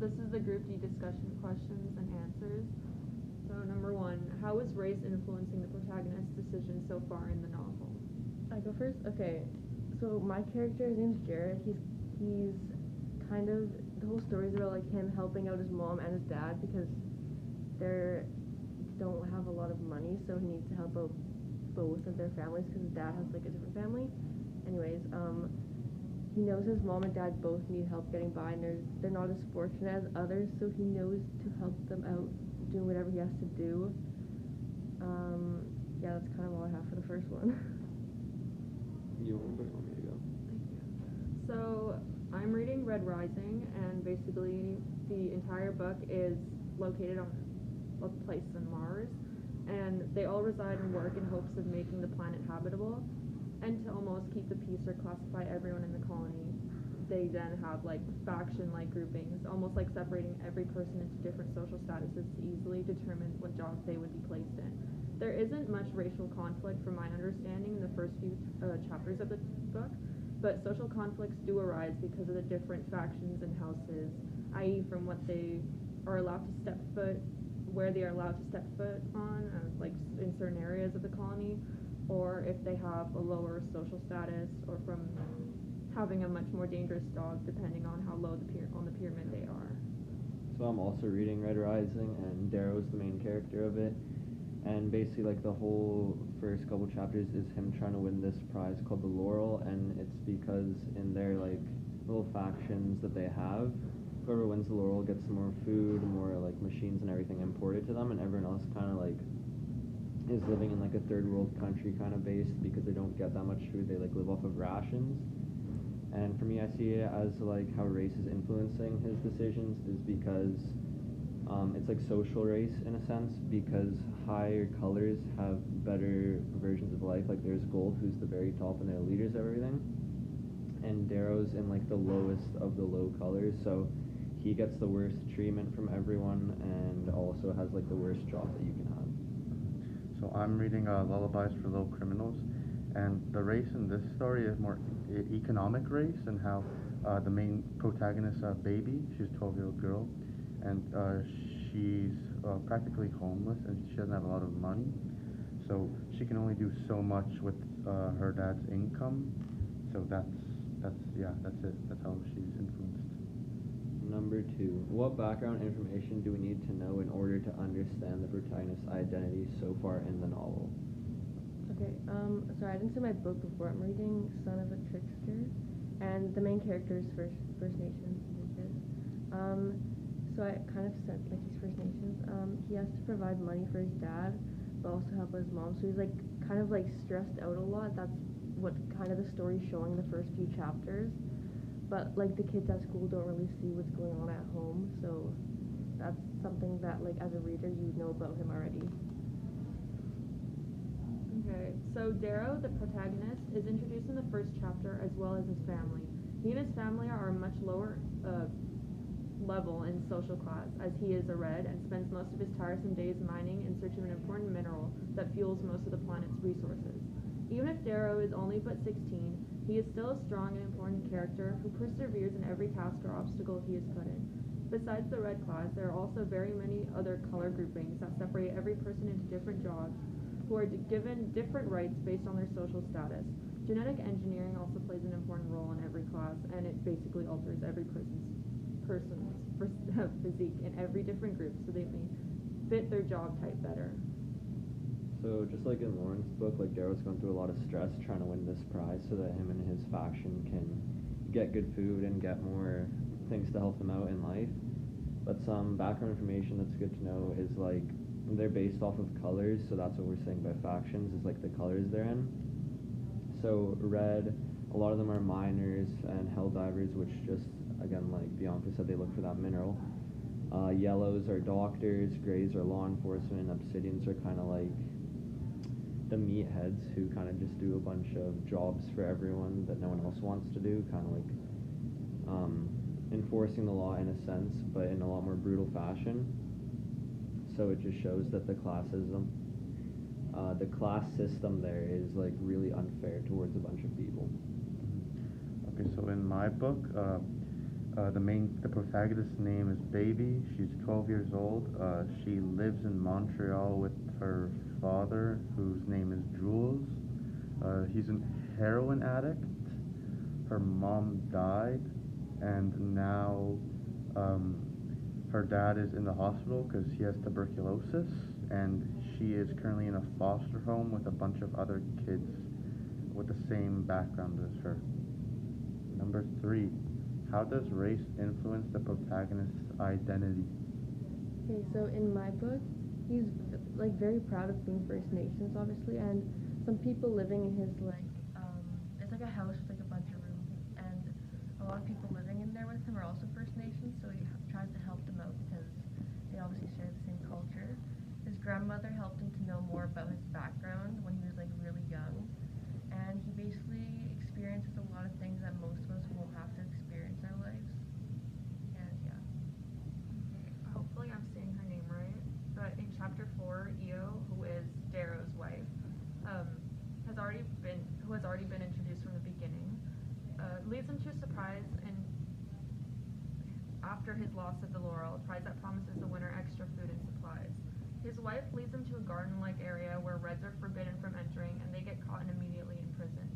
this is the group D discussion questions and answers. So number one, how is race influencing the protagonist's decision so far in the novel? I go first? Okay. So my character, his name's Jared. He's kind of, the whole story is about like him helping out his mom and his dad because they don't have a lot of money, so he needs to help out both of their families because his dad has like a different family. Anyways, he knows his mom and dad both need help getting by, and they're not as fortunate as others, so he knows to help them out, doing whatever he has to do. Yeah, that's kind of all I have for the first one. You want me to go? Thank you. So I'm reading Red Rising, and basically the entire book is located on a place on Mars, and they all reside and work in hopes of making the planet habitable. And to almost keep the peace or classify everyone in the colony, they then have like faction-like groupings, almost like separating every person into different social statuses to easily determine what jobs they would be placed in. There isn't much racial conflict from my understanding in the first few chapters of the book, but social conflicts do arise because of the different factions and houses, i.e. from what they are allowed to step foot, where they are allowed to step foot on, like in certain areas of the colony, or if they have a lower social status, or from having a much more dangerous dog depending on how low on the pyramid they are. So I'm also reading Red Rising, and Darrow's the main character of it. And basically, like, the whole first couple chapters is him trying to win this prize called the Laurel, and it's because in their, like, little factions that they have, whoever wins the Laurel gets more food, more, like, machines and everything imported to them, and everyone else kind of, like, is living in, like, a third world country kind of based because they don't get that much food. They, like, live off of rations. And for me, I see it as, like, how race is influencing his decisions is because it's like social race in a sense, because higher colors have better versions of life. Like there's Gold, who's the very top and they're leaders of everything, and Darrow's in like the lowest of the low colors, so he gets the worst treatment from everyone and also has like the worst job that you can have. So I'm reading Lullabies for Little Criminals, and the race in this story is more economic race, and how the main protagonist, Baby, she's a 12-year-old girl, and she's practically homeless, and she doesn't have a lot of money, so she can only do so much with her dad's income. So that's it. That's how she's influenced. Number 2, what background information do we need to know in order to understand the protagonist's identity so far in the novel? Okay, sorry, I didn't say my book before. I'm reading Son of a Trickster, and the main character is First Nations. So I kind of said like he's First Nations. He has to provide money for his dad, but also help his mom. So he's like kind of like stressed out a lot. That's what kind of the story's showing the first few chapters. But like the kids at school don't really see what's going on at home, so that's something that like as a reader you know about him already. Okay, so Darrow, the protagonist, is introduced in the first chapter as well as his family. He and his family are much lower level in social class, as he is a red and spends most of his tiresome days mining in search of an important mineral that fuels most of the planet's resources. Even if Darrow is only but 16, he is still a strong and important character who perseveres in every task or obstacle he is put in. Besides the red class, there are also very many other color groupings that separate every person into different jobs, who are given different rights based on their social status. Genetic engineering also plays an important role in every class, and it basically alters every person's physique in every different group so they may fit their job type better. So just like in Lauren's book, like Darrow's going through a lot of stress trying to win this prize so that him and his faction can get good food and get more things to help them out in life. But some background information that's good to know is like they're based off of colors, so that's what we're saying by factions, is like the colors they're in. So red, a lot of them are miners and hell divers, which just, again, like Bianca said, they look for that mineral. Yellows are doctors, grays are law enforcement, obsidians are kind of like the meatheads who kind of just do a bunch of jobs for everyone that no one else wants to do, kind of like enforcing the law in a sense, but in a lot more brutal fashion. So it just shows that the classism, the class system there is like really unfair towards a bunch of people. Okay, so in my book, The protagonist's name is Baby. She's 12 years old. She lives in Montreal with her father, whose name is Jules. He's a heroin addict. Her mom died, and now her dad is in the hospital because he has tuberculosis, and she is currently in a foster home with a bunch of other kids with the same background as her. Number 3. How does race influence the protagonist's identity? Okay, so in my book, he's like very proud of being First Nations, obviously, and some people living in his it's like a house with like a bunch of rooms, and a lot of people living in there with him are also First Nations, so he tries to help them out because they obviously share the same culture. His grandmother helped him to know more about his background when he was like really young, and he basically experiences a lot of things that most of us won't have to experience in our lives. And yeah. Hopefully I'm saying her name right, but in chapter 4, Io, who is Darrow's wife, who has already been introduced from the beginning, leads him to a surprise and after his loss of the laurel, a prize that promises the winner extra food and supplies. His wife leads him to a garden-like area where reds are forbidden from entering and they get caught and immediately imprisoned.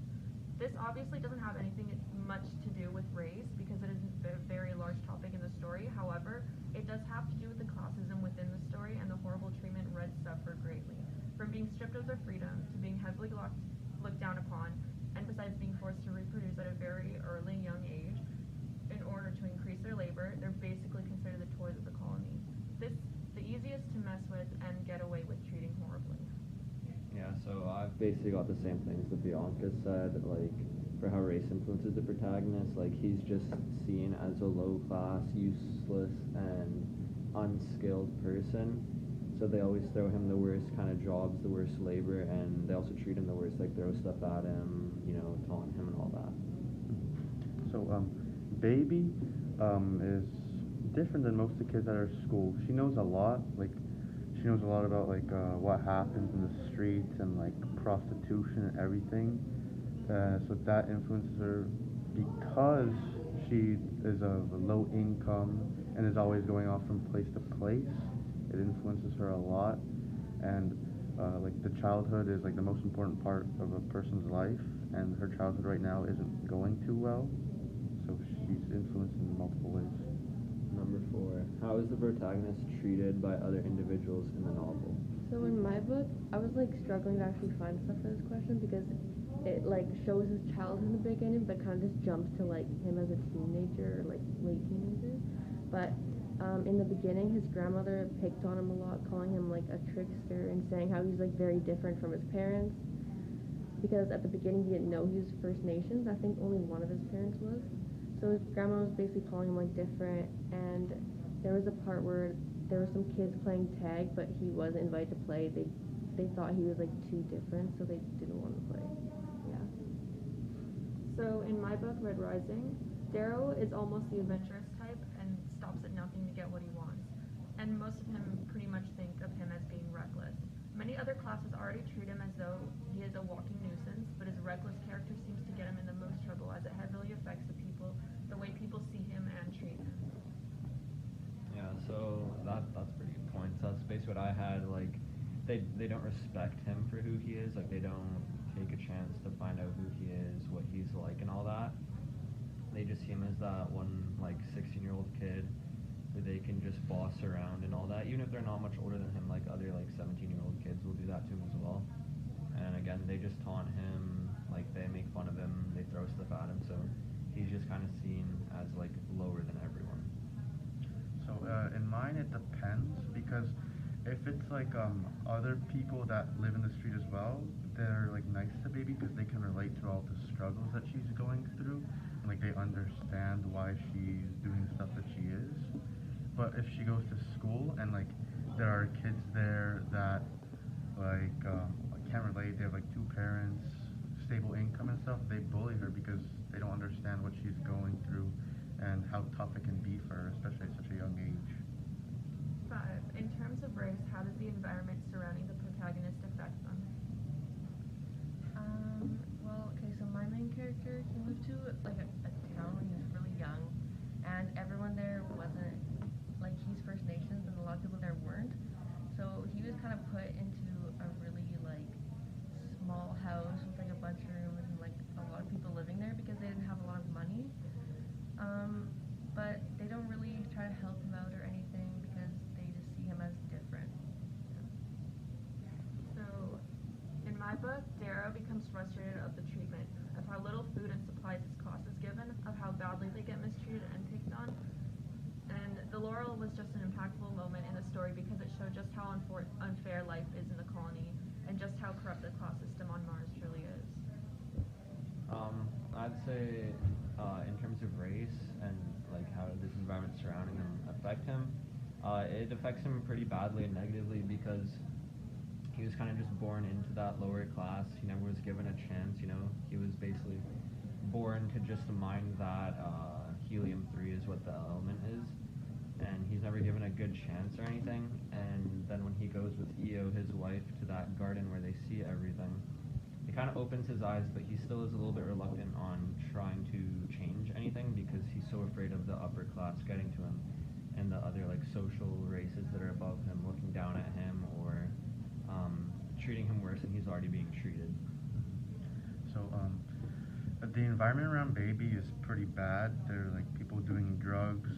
This obviously doesn't have anything much to do with race because it is a very large topic in the story. However, it does have to do with the classism within the story and the horrible treatment Reds suffer greatly. From being stripped of their freedom to being heavily looked down upon, and besides being forced to reproduce at a very early young age in order to increase their labor, they're basically considered the toys of the colony. This the easiest to mess with and get away with treating horribly. Yeah, so I've basically got the same things that Bianca said, like, for how race influences the protagonist. Like, he's just seen as a low-class, useless, and unskilled person. So they always throw him the worst kind of jobs, the worst labor, and they also treat him the worst, like throw stuff at him, taunt him and all that. So, Baby is different than most of the kids at her school. She knows a lot, she knows a lot about, what happens in the streets and, prostitution and everything. So that influences her because she is of low income and is always going off from place to place. It influences her a lot, and the childhood is the most important part of a person's life, and her childhood right now isn't going too well, so she's influenced in multiple ways. Number 4. How is the protagonist treated by other individuals in the novel? So in my book, I was struggling to actually find stuff for this question because it shows his childhood in the beginning, but kind of just jumps to him as a teenager or late teenager. But in the beginning, his grandmother picked on him a lot, calling him a trickster and saying how he's very different from his parents. Because at the beginning he didn't know he was First Nations. I think only one of his parents was. So his grandma was basically calling him different, and there was a part where there were some kids playing tag, but he wasn't invited to play. They thought he was too different, so they didn't want to play. Yeah. So in my book, Red Rising, Darrow is almost the adventurous type and stops at nothing to get what he wants. And most of him pretty much think of him as being reckless. Many other classes already treat him as though he is a walking nuisance, but his reckless character seems to get him in the most trouble as it heavily affects the way people see him and treat him. Yeah, so that's pretty good points. That's basically what I had. They don't respect him for who he is. They don't take a chance to find out who he is, what he's like, and all that. They just see him as that one 16-year-old kid who they can just boss around and all that. Even if they're not much older than him, other 17-year-old kids will do that to him as well. And again, they just taunt him, they make fun of him, they throw stuff at him. So he's just kind of seen as lower than everyone. So in mine it depends, because if it's other people that live in the street as well, they're nice to Baby because they can relate to all the struggles that she's going through, and they understand why she's doing the stuff that she is. But if she goes to school and there are kids there that can't relate, they have 2 parents, stable income and stuff, they bully her because they don't understand what she's going through and how tough it can be for her, especially at such a young age. 5. In terms of race, how does the environment surrounding the protagonist affect them? Well, okay, so my main character, he moved to a town when he was really young, and there wasn't, like, he's First Nations and a lot of people there weren't. So he was kind of put into a really, like, small house with, like, a bunch of rooms and, like, a lot of people living there because they didn't have a lot of money. But they don't really try to help him out or anything because they just see him as different. So, in my book, Darrow becomes frustrated of the treatment, of how little food and supplies his class is given, of how badly they get mistreated and picked on. And the Laurel was just an impactful moment in the story because it showed just how unfair life is in the colony and just how corrupt the class system on Mars truly is. I'd say in terms of race and like how this environment surrounding him affect him, it affects him pretty badly and negatively because he was kind of just born into that lower class. He never was given a chance, you know. He was basically born to just mine that helium-3 is what the element is, and he's never given a good chance or anything. And then when he goes with Io, his wife, to that garden where they see everything, it kind of opens his eyes, but he still is a little bit reluctant on trying to change anything because he's so afraid of the upper class getting to him and the other like social races that are above him looking down at him or treating him worse than he's already being treated. So, the environment around Baby is pretty bad. There are like people doing drugs,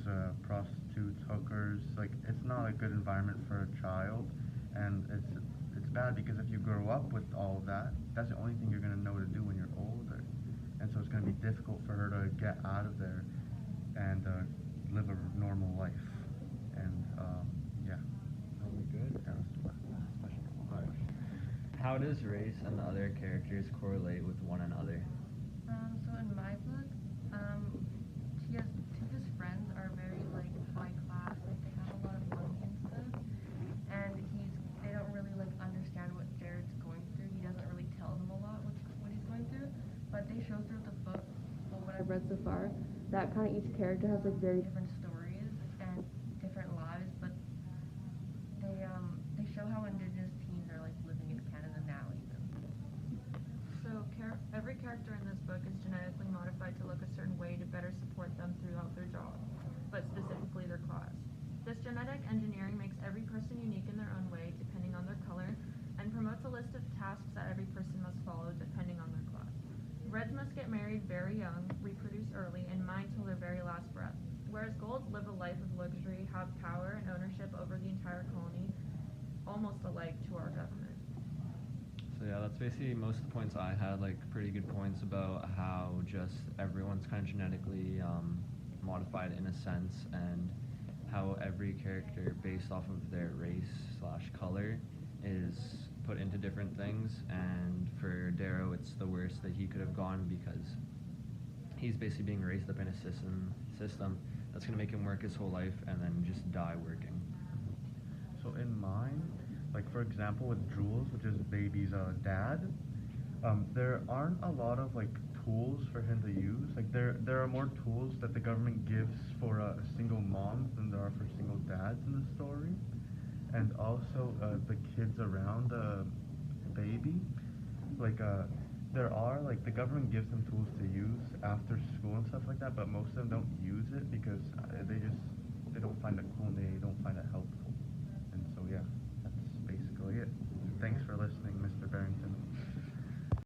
prostitutes, hookers. Like it's not a good environment for a child, and it's bad because if you grow up with all of that, that's the only thing you're gonna know to do when you're older, and so it's gonna be difficult for her to get out of there and live a normal life. And yeah. Are we good? That was the last question. Alright. How does race and the other characters correlate with one another? So in my book, he has two of his friends are very like high class, like they have a lot of money and stuff, and they don't really like understand what Jared's going through. He doesn't really tell them a lot what he's going through, but they show through the book, well, what I've read so far, that kind of each character has like very different stories and different lives, but they show how Indigenous teens are like living in Canada now even. So every character in this book is genetically modified to look a certain way to better support them throughout their job, but specifically their class. This genetic engineering makes every person unique in their own way, depending on their color, and promotes a list of tasks that every person must follow, depending on their class. Reds must get married very young, reproduce early, and mine till their very last breath, whereas golds live a life of luxury, have power and ownership over the entire colony, almost alike to our government. So yeah, that's basically most of the points I had, like pretty good points about how just everyone's kind of genetically modified in a sense, and how every character based off of their race/color is put into different things. And for Darrow, it's the worst that he could have gone because he's basically being raised up in a system that's going to make him work his whole life and then just die working. So in mine, like for example with Jules, which is Baby's dad, there aren't a lot of like tools for him to use. Like there are more tools that the government gives for single moms than there are for single dads in the story. And also the kids around Baby, like there are like the government gives them tools to use after school and stuff like that, but most of them don't use it because they don't find it cool and they don't find it helpful. And so yeah, that's basically it. Thanks for listening, Mr. Barrington.